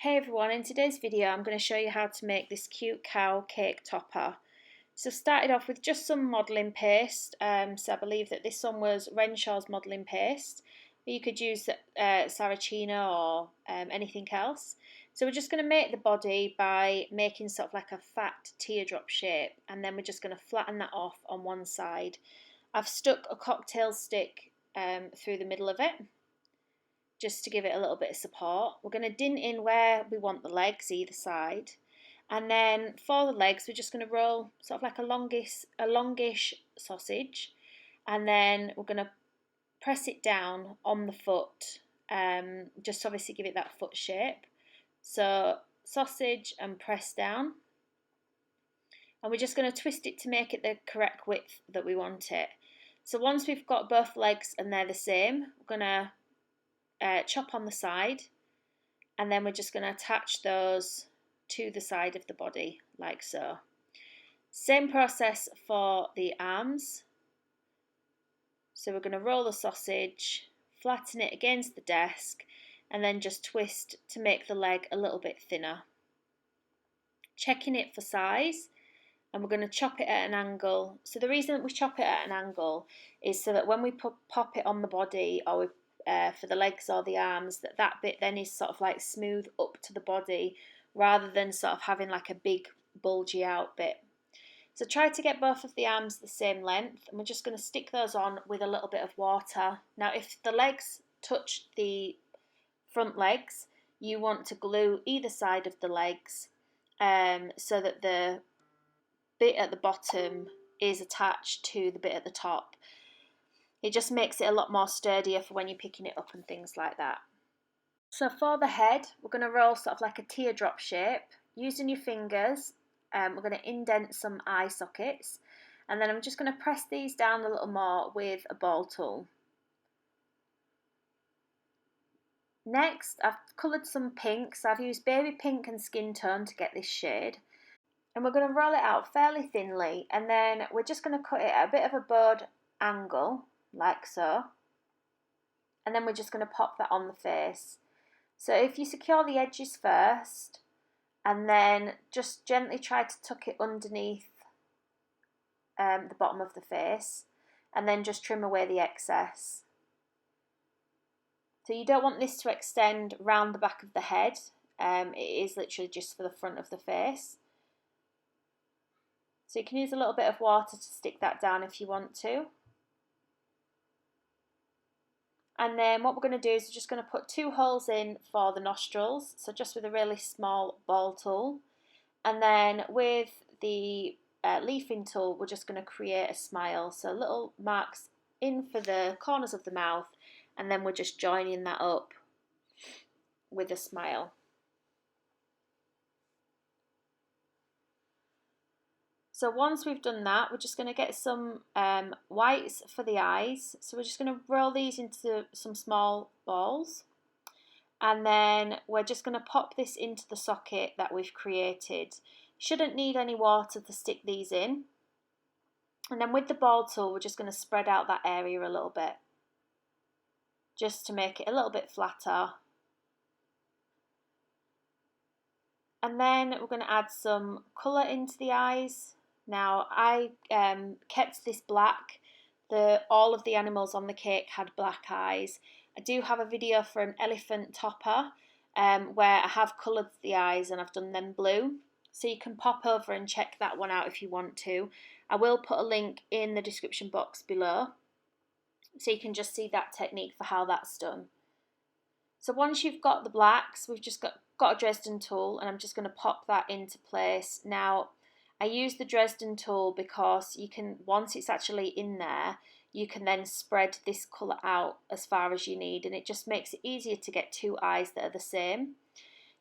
Hey everyone, in today's video I'm going to show you how to make this cute cow cake topper. So started off with just some modelling paste, so I believe that this one was Renshaw's modelling paste. You could use Saracino or anything else. So we're just going to make the body by making sort of like a fat teardrop shape, and then we're just going to flatten that off on one side. I've stuck a cocktail stick through the middle of it, just to give it a little bit of support. We're going to dint in where we want the legs either side, and then for the legs we're just going to roll sort of like a longish sausage, and then we're going to press it down on the foot, just obviously give it that foot shape. So sausage and press down, and we're just going to twist it to make it the correct width that we want it. So once we've got both legs and they're the same, we're going to chop on the side, and then we're just going to attach those to the side of the body like so. Same process for the arms. So we're going to roll the sausage, flatten it against the desk, and then just twist to make the leg a little bit thinner. Checking it for size, and we're going to chop it at an angle. So the reason that we chop it at an angle is so that when we pop it on the body, or we for the legs or the arms, that bit then is sort of like smooth up to the body, rather than sort of having like a big bulgy out bit. So try to get both of the arms the same length, and we're just going to stick those on with a little bit of water. Now if the legs touch the front legs, you want to glue either side of the legs, so that the bit at the bottom is attached to the bit at the top. It just makes it a lot more sturdier for when you're picking it up and things like that. So for the head, we're going to roll sort of like a teardrop shape. Using your fingers, we're going to indent some eye sockets, and then I'm just going to press these down a little more with a ball tool. Next, I've coloured some pinks. I've used baby pink and skin tone to get this shade. And we're going to roll it out fairly thinly, and then we're just going to cut it at a bit of a bowed angle, like so, and then we're just going to pop that on the face. So if you secure the edges first, and then just gently try to tuck it underneath the bottom of the face, and then just trim away the excess. So you don't want this to extend round the back of the head, it is literally just for the front of the face. So you can use a little bit of water to stick that down if you want to. And then what we're going to do is we're just going to put 2 holes in for the nostrils, so just with a really small ball tool. And then with the leafing tool, we're just going to create a smile, so little marks in for the corners of the mouth, and then we're just joining that up with a smile. So once we've done that, we're just going to get some whites for the eyes. So we're just going to roll these into some small balls, and then we're just going to pop this into the socket that we've created. Shouldn't need any water to stick these in. And then with the ball tool, we're just going to spread out that area a little bit, just to make it a little bit flatter. And then we're going to add some colour into the eyes. Now I kept this black. All of the animals on the cake had black eyes. I do have a video for an elephant topper where I have coloured the eyes and I've done them blue. So you can pop over and check that one out if you want to. I will put a link in the description box below, so you can just see that technique for how that's done. So once you've got the blacks, we've just got a Dresden tool, and I'm just going to pop that into place. Now I use the Dresden tool because you can, once it's actually in there, you can then spread this colour out as far as you need, and it just makes it easier to get 2 eyes that are the same.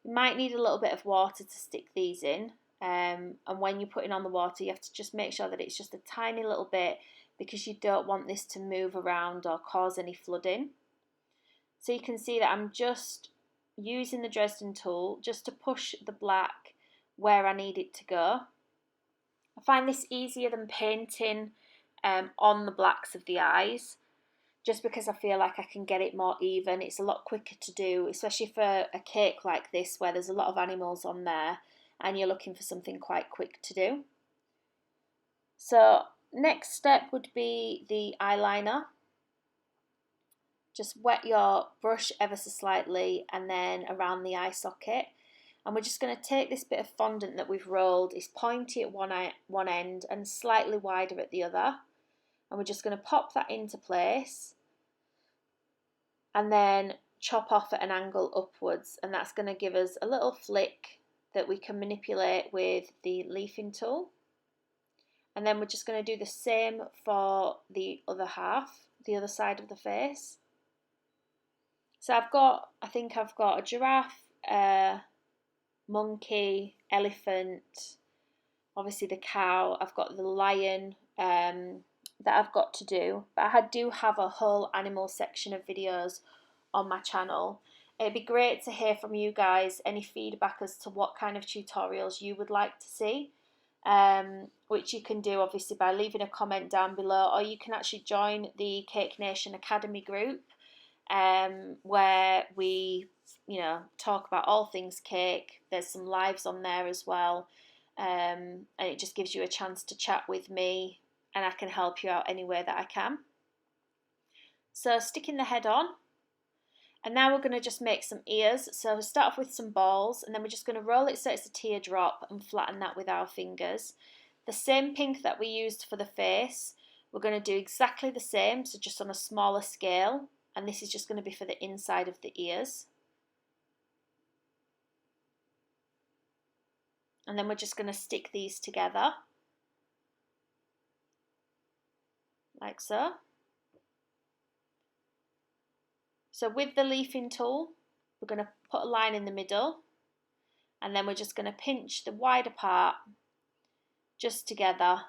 You might need a little bit of water to stick these in, and when you're putting on the water, you have to just make sure that it's just a tiny little bit, because you don't want this to move around or cause any flooding. So you can see that I'm just using the Dresden tool just to push the black where I need it to go. I find this easier than painting on the blacks of the eyes, just because I feel like I can get it more even. It's a lot quicker to do, especially for a cake like this where there's a lot of animals on there and you're looking for something quite quick to do. So next step would be the eyeliner. Just wet your brush ever so slightly and then around the eye socket. And we're just going to take this bit of fondant that we've rolled. It's pointy at one end and slightly wider at the other. And we're just going to pop that into place and then chop off at an angle upwards. And that's going to give us a little flick that we can manipulate with the leafing tool. And then we're just going to do the same for the other half, the other side of the face. So I think I've got a giraffe, monkey, elephant, obviously the cow, I've got the lion that I've got to do, but I do have a whole animal section of videos on my channel. It'd be great to hear from you guys, any feedback as to what kind of tutorials you would like to see, which you can do obviously by leaving a comment down below, or you can actually join the Cake Nation Academy group, where we talk about all things cake. There's some lives on there as well, and it just gives you a chance to chat with me and I can help you out any way that I can. So sticking the head on, and now we're going to just make some ears. So we'll start off with some balls and then we're just going to roll it so it's a teardrop and flatten that with our fingers. The same pink that we used for the face, we're going to do exactly the same, so just on a smaller scale, and this is just going to be for the inside of the ears. And then we're just going to stick these together, like so. So with the leafing tool, we're going to put a line in the middle, and then we're just going to pinch the wider part just together,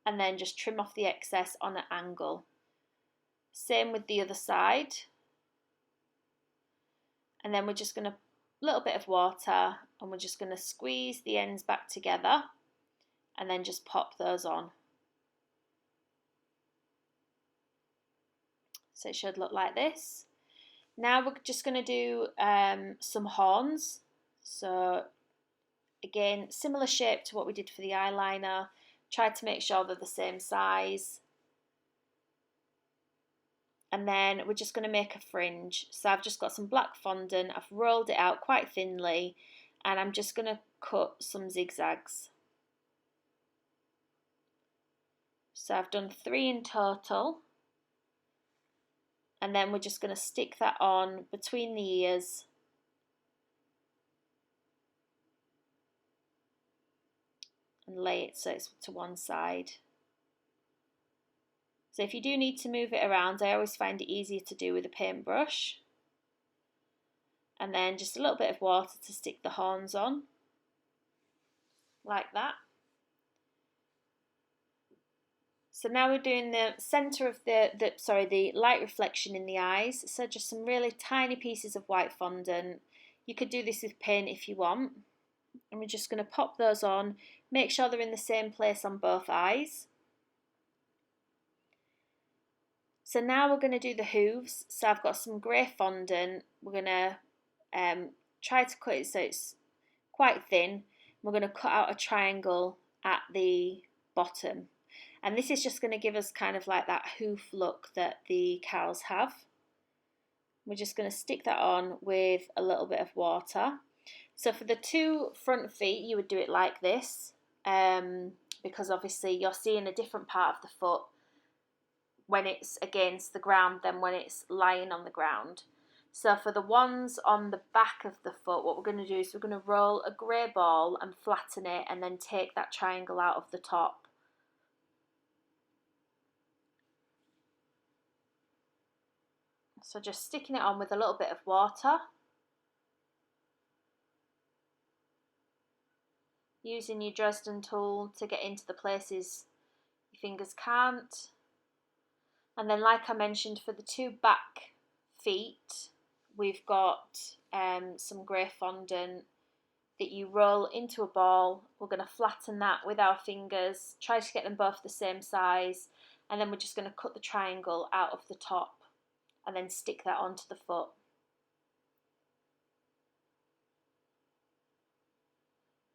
and then just trim off the excess on an angle. Same with the other side. And then we're just going to, a little bit of water, and we're just going to squeeze the ends back together and then just pop those on. So it should look like this. Now we're just going to do some horns. So again, similar shape to what we did for the eyeliner. Try to make sure they're the same size. And then we're just going to make a fringe. So I've just got some black fondant, I've rolled it out quite thinly, and I'm just going to cut some zigzags. So I've done 3 in total. And then we're just going to stick that on between the ears. And lay it so it's to one side. So if you do need to move it around, I always find it easier to do with a paintbrush. And then just a little bit of water to stick the horns on, like that. So now we're doing the centre of the light reflection in the eyes. So just some really tiny pieces of white fondant. You could do this with paint if you want. And we're just going to pop those on, make sure they're in the same place on both eyes. So now we're going to do the hooves. So I've got some grey fondant. We're going to try to cut it so it's quite thin. We're going to cut out a triangle at the bottom. And this is just going to give us kind of like that hoof look that the cows have. We're just going to stick that on with a little bit of water. So for the 2 front feet, you would do it like this, because obviously you're seeing a different part of the foot when it's against the ground than when it's lying on the ground. So for the ones on the back of the foot, what we're going to do is we're going to roll a grey ball and flatten it and then take that triangle out of the top. So just sticking it on with a little bit of water. Using your Dresden tool to get into the places your fingers can't. And then like I mentioned, for the 2 back feet, we've got some grey fondant that you roll into a ball. We're going to flatten that with our fingers, try to get them both the same size, and then we're just going to cut the triangle out of the top and then stick that onto the foot.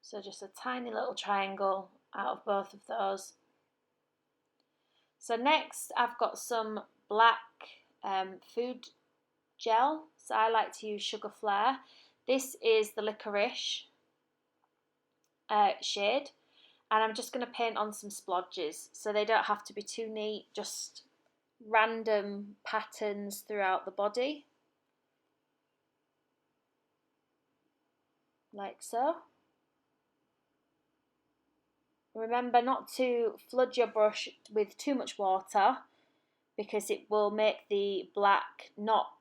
So just a tiny little triangle out of both of those. So next I've got some black food gel. So I like to use Sugar Flare. This is the licorice shade, and I'm just going to paint on some splodges. So they don't have to be too neat, just random patterns throughout the body, like so. Remember not to flood your brush with too much water, because it will make the black not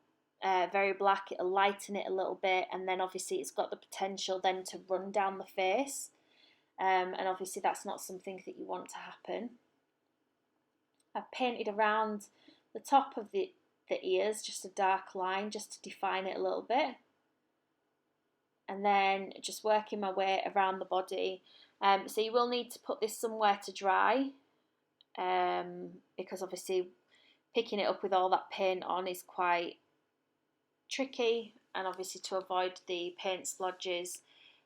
very black. It'll lighten it a little bit, and then obviously it's got the potential then to run down the face, and obviously that's not something that you want to happen. I've painted around the top of the ears, just a dark line just to define it a little bit, and then just working my way around the body. So you will need to put this somewhere to dry, because obviously picking it up with all that paint on is quite tricky, and obviously to avoid the paint splodges,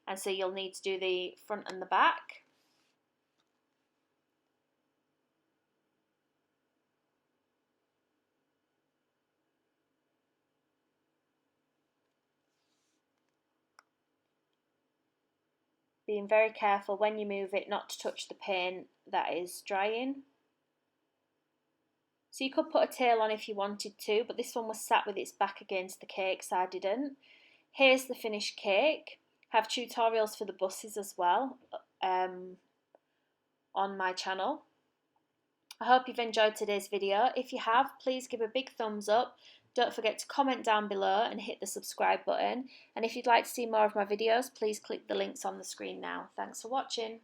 and so you'll need to do the front and the back. Being very careful when you move it not to touch the paint that is drying. So you could put a tail on if you wanted to, but this one was sat with its back against the cake, so I didn't. Here's the finished cake. I have tutorials for the buses as well on my channel. I hope you've enjoyed today's video. If you have, please give a big thumbs up. Don't forget to comment down below and hit the subscribe button. And if you'd like to see more of my videos, please click the links on the screen now. Thanks for watching.